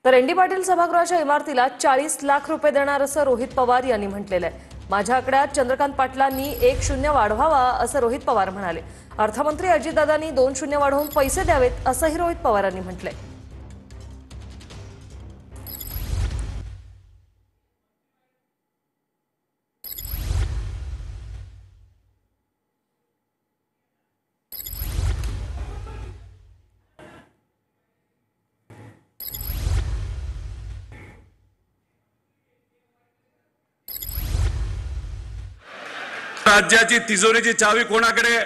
तर N D Patil सभागृहाच्या इमारतीला 40 लाख रुपये देणार असं रोहित पवार यांनी म्हटलेलं आहे। माझ्या आकड्यात चंद्रकांत पाटलांनी 1-0 वाढवावा असं रोहित पवार म्हणाले। अर्थमंत्री अजितदादांनी 2-0 वाढवून पैसे द्यावेत असंही रोहित पवारांनी म्हटलंय। राज्याची तिजोरीची चावी कोणाकडे?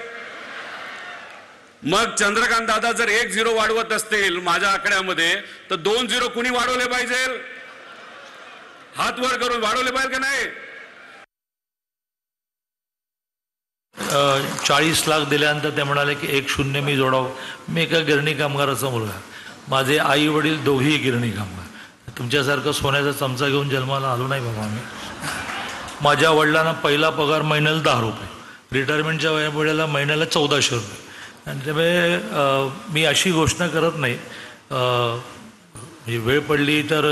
मग चंद्रकांत दादा जर 1-0 वाढवत असतील माझ्या आकड्यामध्ये, तर 2-0 कुणी वाढवले पाहिजे? हात वर करून वाढवले पाहिजे की नाही? 40 लाख दिल्यानंतर ते म्हणाले की 1-0 मी जोडाव। मी एका गिरणी कामगाराचा मुलगा, माझे आई वडील दोघेही गिरणी कामगार। तुमच्यासारखं सोन्याचा चमचा घेऊन जन्माला आलो नाही बाबा मी। माझ्या वडिलांना पहिला पगार महिन्याला 10 रुपये, रिटायरमेंटच्या वेळेला महिन्याला 1400 रुपये। आणि त्यामुळे मी अशी घोषणा करत नाही, वेळ पडली तर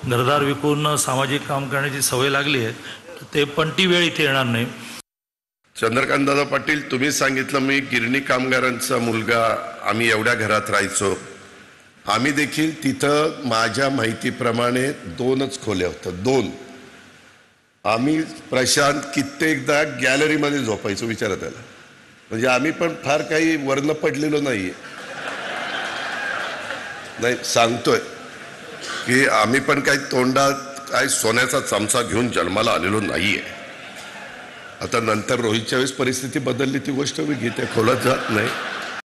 घरदार विकून सामाजिक काम करण्याची सवय लागली आहे, ते पण ती वेळ इथे येणार नाही। चंद्रकांत दादा पाटील, तुम्ही सांगितलं मी गिरणी कामगारांचा मुलगा, आम्ही एवढ्या घरात राहायचो। आम्ही देखील तिथं माझ्या माहितीप्रमाणे 2च खोल्या होत्या, 2। आम्ही प्रशांत कित्येकदा गॅलरीमध्ये झोपायचो, विचारा त्याला। म्हणजे आम्ही पण फार काही वर्ण पडलेलो नाहीये, नाही सांगतोय की आम्ही पण काही तोंडात काय सोन्याचा चमचा घेऊन जन्माला आलेलो नाहीये। आता नंतर रोहितच्या वेळेस परिस्थिती बदलली, ती गोष्ट मी घेते, खोलात जात नाही।